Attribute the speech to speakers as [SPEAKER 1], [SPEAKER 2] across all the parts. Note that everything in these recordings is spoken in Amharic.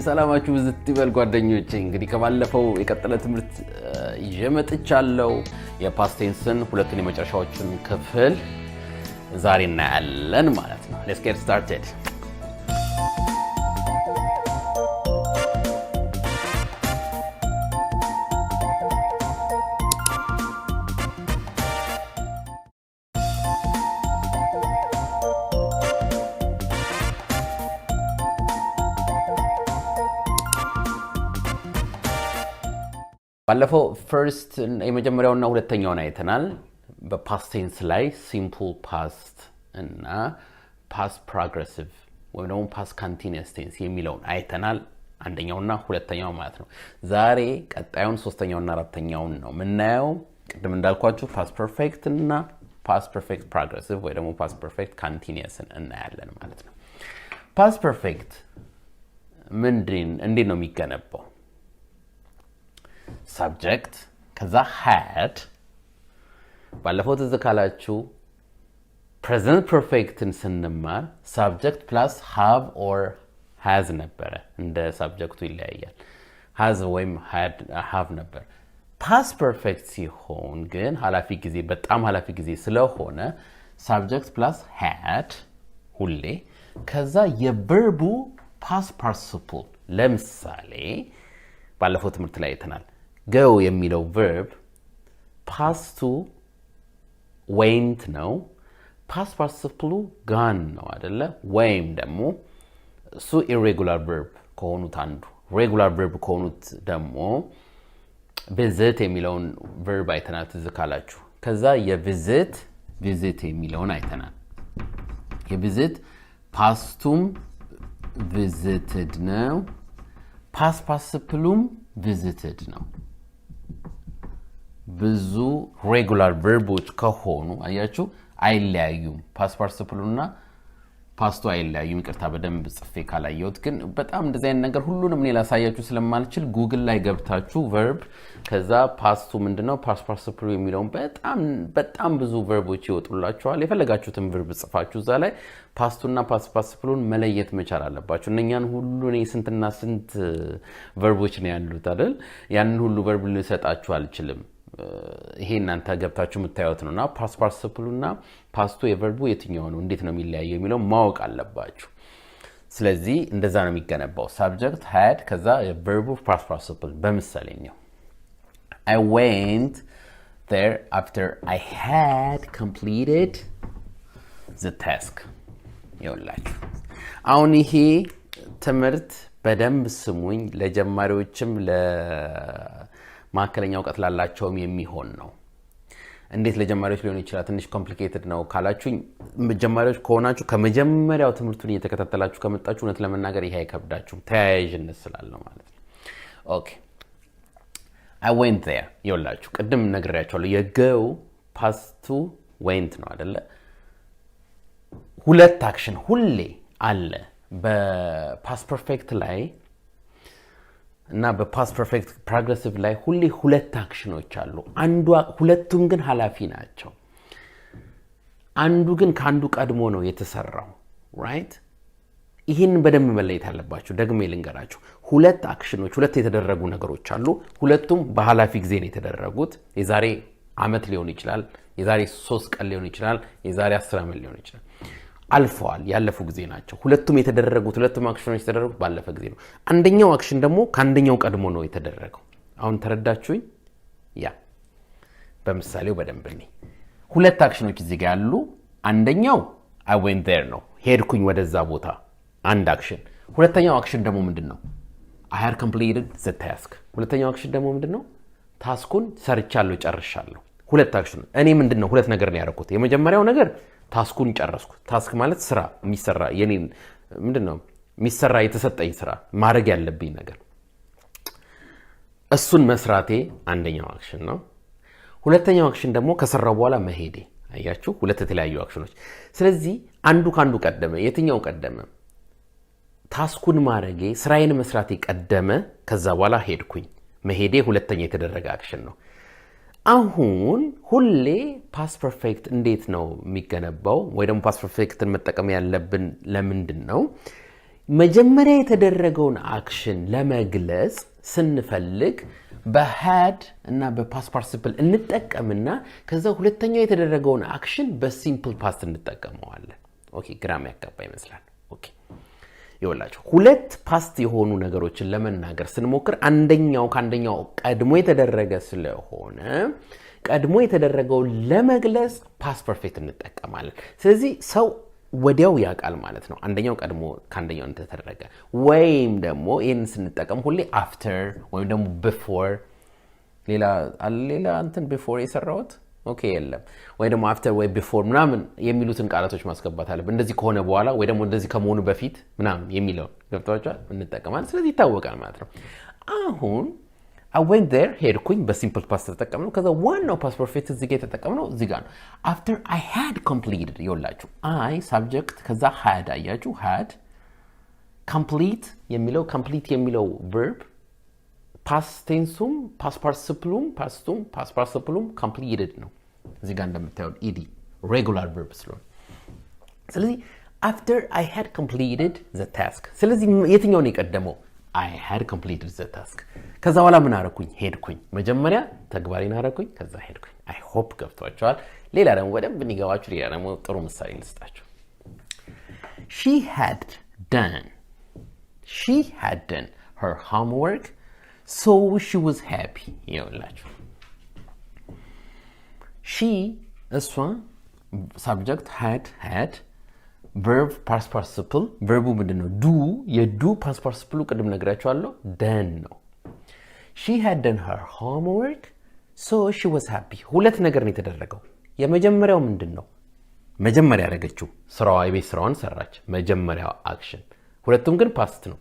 [SPEAKER 1] ሰላማችሁ ብዝት ይበል ጓደኞቼ እንግዲህ ከባለፈው የቀጠለ ትምህርት ይመጥቻለሁ የፓስት ቴንስን ሁለቱን የመጨረሻዎችን ክፍል ዛሬ እናያለን ማለት ነው let's get started ባለፈው first የመጀመሪያውና ሁለተኛውን አይተናል በፓስት ቴንስ ላይ simple past እና past progressive ወይ ደግሞ past continuous tense የሚለውን አይተናል አንደኛውና ሁለተኛው ማለት ነው ዛሬ ቀጣዩን ሶስተኛውና አራተኛውን ነው ምናየው ቅድም እንዳልኳችሁ past perfect እና past perfect progressive ወይ ደግሞ past perfect continuous እናያለን ማለት ነው past perfect እንዴት ነው የሚገነባው subject ከዛ had ባለፈው ተዘካላችሁ present perfectን ስንማር subject plus have or has ነበር እንደ subjectቱ ይለያያል has ወይም had have ነበር past perfect ሲሆን ግን ሐላፊ ጊዜ በጣም ሐላፊ ጊዜ ስለሆነ subject plus had ሁሌ ከዛ የverbu past participle ለምሳሌ ባለፈው ትምህርት ላይ አይተናል go የሚለው verb past to went ነው past participle gone ነው አይደለ ወይም ደግሞ እሱ irregular verb ከሆኑት አንዱ regular verb ከሆኑት ደግሞ visit የሚለውን verb አይተናል ትዝካላችሁ ከዛ visit የሚለውን አይተናል የvisit pastum visited ነው past participle visited ነው ብዙ regular verbs ከሆኑ አያችሁ አይለያዩም past participle እና past አይለያዩም ይቅርታ በደንብ ጽፌ ካላየሁት ግን በጣም እንደዚህ አይነት ነገር ሁሉንም እኔ ላሳያችሁ ስለማልችል ጉግል ላይ ገብታችሁ verb ከዛ past ምንድነው past participle የሚለው በጣም ብዙ verbs ይወጡላችኋል የፈለጋችሁትን verb ጽፋችሁ እዛ ላይ past እና past participle መለየት መቻል አለባችሁ እነኛን ሁሉ እኔ ስንትና ስንት verbs ነው ያሉት አይደል ያንን ሁሉ verb ልሰጣችሁ አልችልም ይሄ እናንተ ገብታችሁ የምታዩት ነውና past participle እና past የverbu የትኛው ነው እንዴት ነው የሚለያየው የሚለው ማወቅ አለባችሁ ስለዚህ እንደዛ ነው የሚገነባው subject had ከዛ የverbu past participle በመሰለኛው I went there after I had completed the task ይኸውላችሁ አሁን ይሄ ትምህርት በደንብ ስሙኝ ለጀማሪዎችም ማከለኛ ዕውቀት ላላቸውም የሚሆን ነው እንዴት ለጀማሪዎች ሊሆን ይችላል ትንሽ ኮምፕሊኬትድ ነው ካላችሁኝ ጀማሪዎች ከሆናችሁ ከመጀመሪያው ትምህርቱን እየተከታተላችሁ ከመጣችሁ እውነት ለመናገር ይሄ አይከብዳችሁ ተያያዥነት ስላለው ማለት ነው ኦኬ I went there ይኸውላችሁ ቅድም ነግሬያችኋለሁ የgo past to went ነው አይደለ ሁለት አክሽን ሁሌ አለ በpast perfect ላይ እና በpast perfect progressive ላይ ሁሌ ሁለት አክሽኖች አሉ ሁለቱም ግን ሐላፊ ናቸው አንዱ ግን ካንዱ ቀድሞ ነው የተሰራው right ይሄን በደንብ መለየት አለባችሁ ደግሜ ልንገራችሁ ሁለት አክሽኖች ሁለት የተደረጉ ነገሮች አሉ ሁለቱም በሐላፊ ጊዜ ነው የተደረጉት የዛሬ አመት ሊሆን ይችላል የዛሬ 3 ቀን ሊሆን ይችላል የዛሬ 10 አመት ሊሆን ይችላል አልፈዋል ያለፉ ጊዜ ናቸው ሁለቱም የተደረጉት ሁለቱም አክሽኖች የተደረጉት ባለፈ ጊዜ ነው አንደኛው አክሽን ደግሞ ካንደኛው ቀድሞ ነው የተደረገው አሁን ተረዳችሁኝ ያ በመሳሌው በደንብልኝ ሁለት አክሽኖች እዚህ ጋር ያሉ አንደኛው I went there ነው ሄድኩኝ ወደዛ ቦታ አንድ አክሽን ሁለተኛው አክሽን ደግሞ ምንድነው I had completed the task ሁለተኛው አክሽን ደግሞ ምንድነው ታስኩን ሰርቻለሁ ጨርሻለሁ ሁለት አክሽን እኔ ምንድነው ሁለት ነገር ነው ያደረኩት የመጀመሪያው ነገር ታስኩን ጨረስኩ ታስክ ማለት ስራ የሚሰራ የኔን ምንድነው የሚሰራ የተሰጠኝ ስራ ማድረግ ያለብኝ ነገር እሱን መስራቴ አንደኛው አክሽን ነው ሁለተኛው አክሽን ደግሞ ከሰራው በኋላ መሄዴ አያችሁ ሁለት የተለያዩ አክሽኖች ስለዚህ አንዱ ካንዱ ቀደመ የትኛው ቀደመ ታስኩን ማድረጌ ስራዬን መስራቴ ቀደመ ከዛ በኋላ ሄድኩኝ መሄዴ ሁለተኛ የተደረገ አክሽን ነው አሁን ሁሌ past perfect እንዴት ነው የሚገነባው ወይ ደግሞ past perfecትን መጠቀም ያለብን ለምንድን ነው መጀመሪያ የተደረገውን አክሽን ለመግለጽ ስንፈልግ በሃድ እና በፓስት ፓርቲሲፕል እንጠቀምና ከዛ ሁለተኛው የተደረገውን አክሽን በሲምፕል ፓስት እንጠቀመዋለን። ኦኬ ግራም ያጋባ ይመስላል። ኦኬ ይወላችሁ ሁለት ፓስት የሆኑ ነገሮችን ለመናገር ስንሞክር አንደኛው ካንደኛው ቀድሞ የተደረገ ስለሆነ ቀድሞ የተደረገው ለመግለጽ ፓስት ፐርፌክት እንጠቀማለን። ስለዚህ ሰው ወዲያው ያቃል ማለት ነው አንደኛው ቀድሞ ካንደኛው እንደተደረገ። ወይም ደግሞ ይሄን ስንጠቀም ሁሌ after ወይም ደግሞ before ሌላ እንትን before የሰራውት ኦኬ የለም ወይ ደግሞ after ወይ before ምናምን የሚሉትን ቃላቶች ማስገባት አለብን። እንደዚህ ከሆነ በኋላ ወይ ደግሞ እንደዚህ ከመሆኑ በፊት ምናምን የሚለው ገብታችኋል እንጠቀማለን። ስለዚህ ይታወቃል ማለት ነው። አሁን I went there ሄድኩኝ በሲምፕል ፓስት ተጠቀምነው። ከዛ ዋናው ፓስት ፐርፌክት እዚህ ጋር የተጠቀምነው እዚህ ጋር ነው። after I had completed ይወላችሁ I subject ከዛ had አያችሁ had complete የሚለው verb past tenseum past participlum completed ነው። እዚህ ጋር እንደምታዩት ed regular verb ስለሆነ ስለዚህ after I had completed the task ስለዚህ የትኛው ነው የቀደመው? I had completed the task ከዛ በኋላ ምን አረኩኝ? ሄድኩኝ። መጀመሪያ ተግባሪን አረኩኝ ከዛ ሄድኩኝ። I hope ገብቷችኋል። ሌላ ደግሞ በደንብ እንዲገባችሁ ሌላ ደግሞ ጥሩ ምሳሌ ልስጣችሁ። She had done her homework so she was happy ይኸውላችሁ she እሷ subject had verb past participle verb ምንድነው? do የዱ past participle ቅድም ነግራችኋለሁ done ነው። she had done her homework so she was happy ሁለት ነገር ነው የተደረገው። የመጀመሪያው ምንድነው? መጀመሪያ ያደረገችው ስራዋ የቤት ስራዋን ሰራች መጀመሪያው አክሽን። ሁለቱም ግን ፓስት ነው።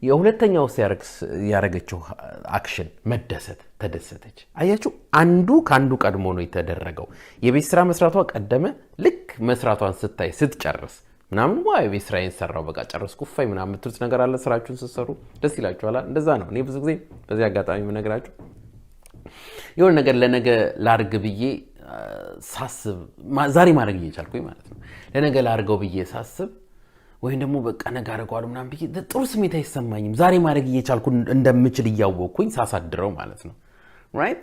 [SPEAKER 1] የሁለተኛው ያደረገችው አክሽን መደሰት ተደሰተች። አያችሁ አንዱ ካንዱ ቀድሞ ነው የተደረገው። የቤት ስራ መስራቷ ቀደመ። ልክ መስራቷን ስትጨርስ ምናምን ዋው የቤት ስራዬን ሰራው በቃ ጨረስኩ ፋይ ምናምን የምትሉት ነገር አለ። ስራችሁን ስትሰሩ ደስ ይላችኋል። እንደዛ ነው። እኔ ብዙ ጊዜ በዚህ አጋጣሚ የምነግራችሁ የሆነ ነገር ለነገ ላርግ ብዬ ሳስብ ዛሬ ማድረግ እየቻልኩኝ ማለት ነው። ለነገ ላርገው ብዬ ሳስብ ወይም ደግሞ በቃ ነገ አደርገዋለሁ ምናምን ብዬ ጥሩ ስሜት አይሰማኝም። ዛሬ ማድረግ እየቻልኩ እንደምችል እያወቅኩኝ ሳሳድረው ማለት ነው። ራይት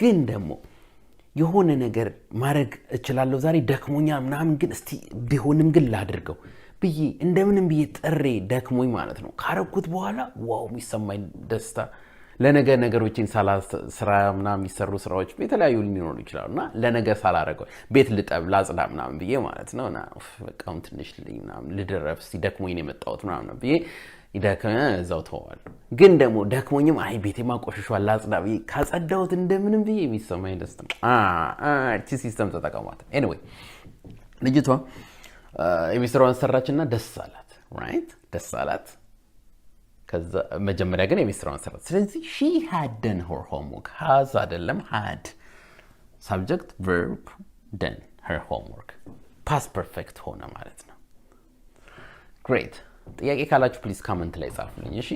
[SPEAKER 1] ግን ደግሞ የሆነ ነገር ማድረግ እችላለሁ ዛሬ ደክሞኛል ምናምን ግን እስቲ ቢሆንም ግን ላድርገው ብዬ እንደምንም ብዬ ጥሬ ደክሞኝ ማለት ነው ካረኩት በኋላ ዋው የሚሰማኝ ደስታ ለነገ ነገሮችን ስራ ምናምን የሚሰሩ ስራዎች የተለያዩ ሊኖሩ ይችላሉና ለነገ ሳላረገው ቤት ልጠብ ላጽዳ ምናምን ብዬ ማለት ነውና በቃም ትንሽ ምናምን ልደረፍ ሲደክሞኝ ነው የመጣሁት ምናምን ብዬ ይደከመ እዛው ተዋል። ግን ደግሞ ደክሞኝም አይ ቤቴ ማቆሽሿል ላጽዳ ብዬ ካጸዳሁት እንደምንም ብዬ የሚሰማኝ ደስታ እቺ ሲስተም ተጠቀሟት። ኤኒዌይ ልጅቷ የቤት ሰራችና ደስ አላት። ራይት ደስ አላት። ከዛ መጀመሪያ ግን የቤት ስራዋን ሰራች። ስለዚህ she had done her homework has አይደለም had subject verb done her homework past perfect ሆነ ማለት ነው። great ጥያቄ ካላችሁ ፕሊዝ ኮሜንት ላይ ጻፉልኝ። እሺ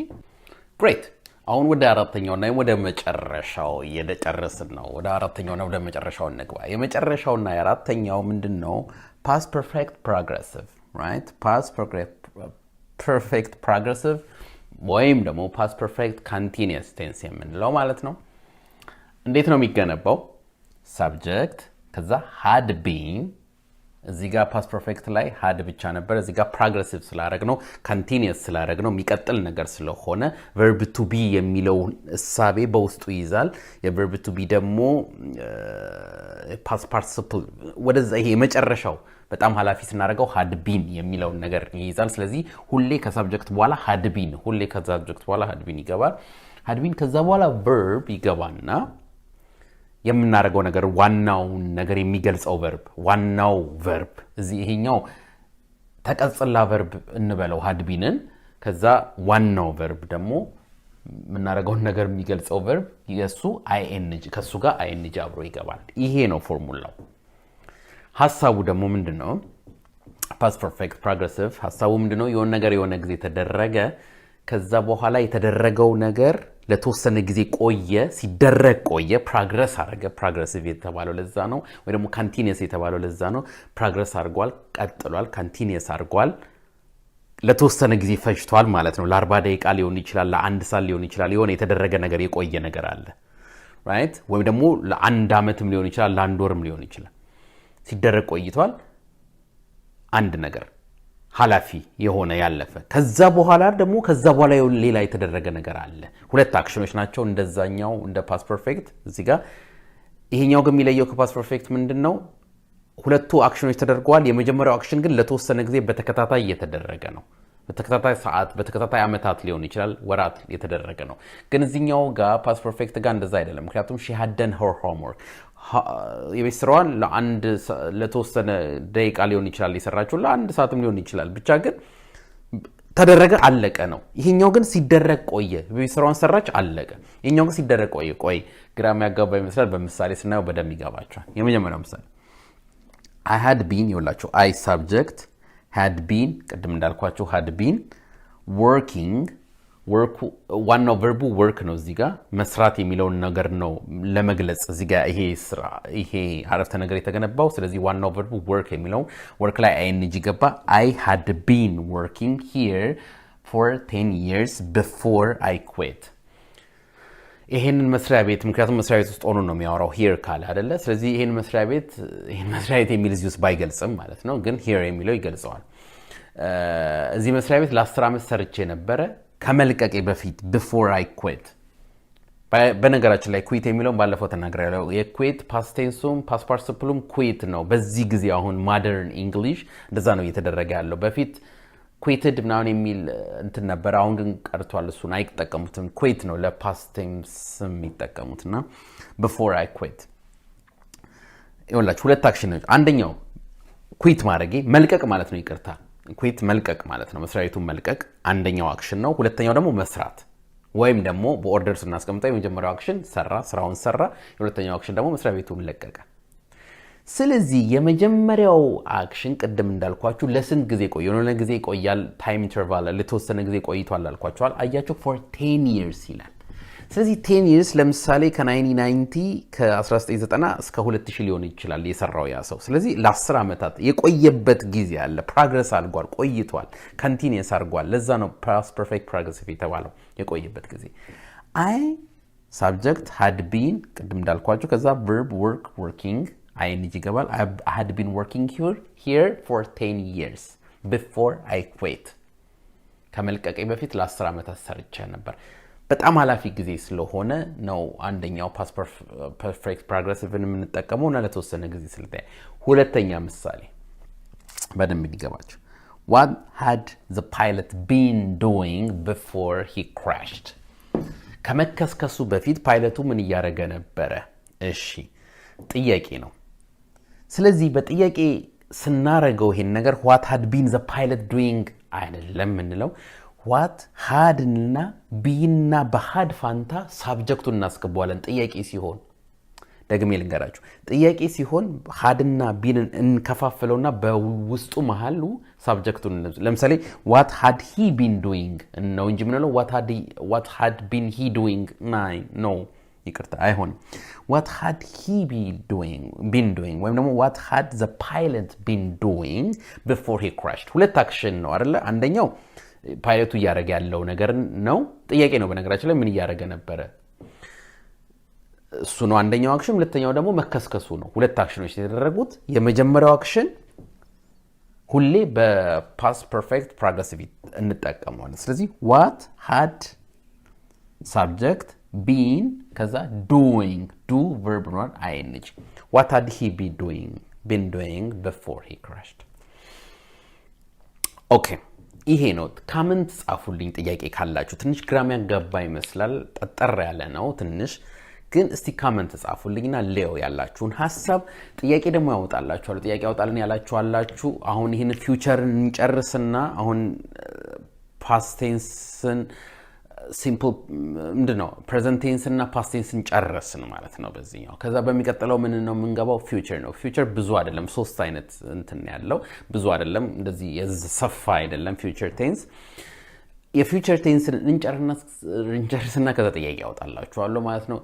[SPEAKER 1] great አሁን ወደ አራተኛውና ወደ መጨረሻው እየጨረስን ነው። ወደ አራተኛውና ወደ መጨረሻው እንግባ። የመጨረሻውና የአራተኛው ምንድነው? past perfect progressive right past perfect progressive ወይም ደግሞ past perfect continuous tense የምንለው ማለት ነው። እንዴት ነው የሚገነባው? subject ከዛ had been እዚህ ጋር past perfect ላይ had ብቻ ነበር። እዚህ ጋር progressive ስላደረግነው continuous ስላደረግነው የሚቀጥል ነገር ስለሆነ verb to be የሚለው እሳቤ በውስጡ ይይዛል። የverb to be ደግሞ past participle ወደዛ ይሄ የመጨረሻው በጣም ሐላፊ ስናደርገው had been የሚለው ነገር ይይዛል። ስለዚህ ሁሌ ከሰብጀክት በኋላ had been ሁሌ ከሰብጀክት በኋላ had been ይገባል። had been ከዛ በኋላ verb ይገባና የምናደርገው ነገር ዋናው ነገር የሚገልጸው verb ዋናው verb እዚህ ይሄኛው ተቀጽላ verb እንበለው had beenን ከዛ ዋናው verb ደግሞ የምናደርገው ነገር የሚገልጸው verb የሱ ing ከሱ ጋር ing አብሮ ይገባል። ይሄ ነው ፎርሙላው። ሐሳቡ ደግሞ ምንድነው? past perfect progressive ሐሳቡ ምንድነው? የሆነ ነገር የሆነ ጊዜ ተደረገ ከዛ በኋላ የተደረገው ነገር ለተወሰነ ጊዜ ቆየ ሲደረግ ቆየ progress አደረገ progressive የተባለው ለዛ ነው። ወይ ደግሞ continuous የተባለው ለዛ ነው። progress አድርጓል ቀጥሏል continuous አድርጓል ለተወሰነ ጊዜ ፈጅቷል ማለት ነው ለ40 ደቂቃ ሊሆን ይችላል ለ1 ሰዓት ሊሆን ይችላል የሆነ የተደረገ ነገር የቆየ ነገር አለ right ወይም ደግሞ ለ1 አመትም ሊሆን ይችላል ለ1 ወርም ሊሆን ይችላል ሲደረግ ቆይቷል አንድ ነገር ሐላፊ የሆነ ያለፈ ከዛ በኋላ ሌላ የተደረገ ነገር አለ ሁለት አክሽኖች ናቸው እንደዛኛው እንደ past perfect እዚህ ጋር ይሄኛው ግን የሚለየው ከpast perfect ምንድነው ሁለቱ አክሽኖች ተደርገዋል የመጀመሪያው አክሽን ግን ለተወሰነ ጊዜ በተከታታይ እየተደረገ ነው በተከታታይ ሰዓት በተከታታይ አመታት ሊሆን ይችላል ወራት የተደረገ ነው ግን እዚህኛው ጋር past perfect ጋር እንደዛ አይደለም ምክንያቱም she had done her homework የቤት ስራዋን ለተወሰነ ደቂቃ ሊሆን ይችላል የሰራችው ለአንድ ሰዓትም ሊሆን ይችላል ብቻ ግን ተደረገ አለቀ ነው ይሄኛው ግን ሲደረግ ቆየ የቤት ስራዋን ሰራች አለቀ ይሄኛው ግን ሲደረግ ቆየ ግራም ያጋባ ይመስላል በምሳሌ ስናየው በደም ይጋባቸዋል የመጀመሪያው ምሳሌ I had been ይወላችሁ I subject had been ቀደም እንዳልኳችሁ had been working work ዋናው verb work ነው እዚህ ጋር መስራት የሚለው ነገር ነው ለመግለጽ እዚህ ጋር ይሄ አረፍተ ነገር የተገነባው ስለዚህ ዋናው verb work የሚለው work ላይ ing ገባ I had been working here for 10 years before I quit ይሄንን መስሪያ ቤት ምክንያቱም መስሪያ ቤት ውስጥ ሆኖ ነው የሚያወራው here ካለ አይደለ ስለዚህ ይሄን መስሪያ ቤት የሚል እዚህ ውስጥ ባይገልጽም ማለት ነው ግን here የሚለው ይገልጸዋል እዚህ መስሪያ ቤት ለ10 አመት ሰርቼ ነበር ከመልቀቄ በፊት before I quit በነገራችን ላይ quit የሚለው ባለፈው ተናግሬያለሁ የquit past tenseum past participle quit ነው በዚህ ጊዜ አሁን modern english እንደዛ ነው እየተደረገ ያለው በፊት quitted ምናምን የሚል እንትን ነበር አሁን ግን ቀርቷል እሱን አይተጠቀሙትም quit ነው ለpast tense የሚጠቀሙትና before I quit ይኸውላችሁ ሁለት አክሽኖች አንደኛው quit ማድረጌ መልቀቅ ማለት ነው ይቅርታ quit መልቀቅ ማለት ነው መስሪያ ቤቱን መልቀቅ አንደኛው አክሽን ነው ሁለተኛው ደግሞ መስራት ወይም ደግሞ በኦርደር ስናስቀምጠው የመጀመሪያው አክሽን ስራውን ሰራ የሁለተኛው አክሽን ደግሞ መስሪያ ቤቱን ለቀቀ ስለዚህ የመጀመሪያው አክሽን ቀደም እንዳልኳችሁ ለስንት ጊዜ ቆየው ነው ጊዜ ቆያል ታይም ኢንተርቫል ለተወሰነ ጊዜ ቆይቷል አልኳችኋል አያችሁ for 10 years ይላል ስለዚህ 10 years ለምሳሌ ከ1990 ከ1990 እስከ 2000 ሊሆን ይችላል የሰራው ያ ሰው ስለዚህ ለ10 አመታት የቆየበት ጊዜ አለ ፕሮግረስ አድርጓል ቆይቷል ኮንቲኒየስ አድርጓል ለዛ ነው past perfect progressive የተባለው የቆየበት ጊዜ I subject had been ቀደም እንዳልኳችሁ ከዛ verb work working ing ይገባል I had been working here for 10 years before I quit ከመልቀቄ በፊት ለ10 አመታት ሰርቼ ነበር በጣም ሐላፊ ጊዜ ስለሆነ ነው አንደኛው past perfect progressive የምንጠቀመው እና ለተወሰነ ጊዜ ስለታይ ሁለተኛ ምሳሌ በደንብ ይገባችሁ what had the pilot been doing before he crashed ከመከስከሱ በፊት ፓይለቱ ምን ያደረገ ነበር እሺ ጥያቄ ነው ስለዚህ በጥያቄ ስናረገው ይሄን ነገር what had been the pilot doing አይደለም እንለው what had እና been እና በhad ፋንታ ሳብጀክቱን እናስገባዋለን ጥያቄ ሲሆን ደግሜ ልንገራችሁ ጥያቄ ሲሆን had እና been እንከፋፍለውና በውስጡ መሐሉ ሳብጀክቱን ለምሳሌ what had he been doing ነው እንጂ ምንለው what had been he doing no ይቅርታ አይሆን what had he been doing ወይም ደግሞ what had the pilot been doing before he crashed ሁለት አክሽን ነው አይደለ አንደኛው ፓይለቱ ያረጋ ያለው ነገር ነው ጥያቄ ነው በነገራችን ላይ ምን ያረጋ ነበር እሱ ነው አንደኛው አክሽን ሁለተኛው ደግሞ መከስከሱ ነው ሁለት አክሽኖች የተደረጉት የመጀመሪያው አክሽን ሁሌ በpast perfect progressive እንጠቀመዋለን ስለዚህ what had subject been kaza doing do verb not ing what had he been doing before he crashed okay ይሄ ነው ካመንት ጻፉልኝ ጥያቄ ካላችሁ ትንሽ ግራም ያጋባ ይመስላል ጠጠር ያለ ነው ትንሽ ግን እስቲ ካመንት ጻፉልኝና ሌዮ ያላችሁን ሐሳብ ጥያቄ ደግሞ ያወጣላችኋል ጥያቄ ያወጣልን ያላችኋላችሁ አሁን ይሄን ፊውቸርን እንጨርስና አሁን past tense simple ምንድነው present tense እና past tense እንጨርስን ማለት ነው በዚህኛው ከዛ በሚቀጥለው ምን ነው የምንገባው future ነው future ብዙ አይደለም ሶስት አይነት እንትን ያለው ብዙ አይደለም እንደዚህ የሰፋ አይደለም future tense የfuture tense እንጨርስና ከዛ ጥያቄ ያወጣላችኋለሁ ማለት ነው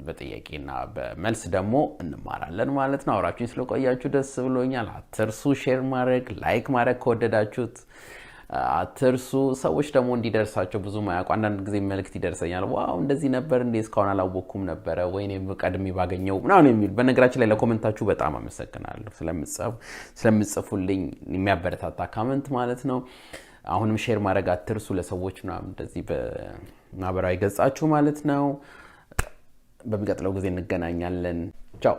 [SPEAKER 1] በጥያቄና በመልስ ደግሞ እንማራለን ማለት ነው አውራችሁን ስለቆያችሁ ደስ ብሎኛል አትርሱ ሼር ማድረግ ላይክ ማድረግ ከወደዳችሁት አትርሱ ሰዎች ደግሞ እንዲደርሳቸው ብዙ ማያውቁ አንዳንድ ጊዜ መልእክት ይደርሰኛል ዋው እንደዚህ ነበር እንዴ እስካሁን አላወኩም ነበር ወይኔ በቀድሜ ባገኘው ምናምን የሚል በነገራችን ላይ ለኮሜንታችሁ በጣም አመሰግናለሁ ስለምጽፉልኝ የሚያበረታታ ኮሜንት ማለት ነው አሁንም ሼር ማድረግ አትርሱ ለሰዎች ምናምን እንደዚህ በማህበራዊ ገጻችሁ ማለት ነው በሚቀጥለው ጊዜ እንገናኛለን ቻው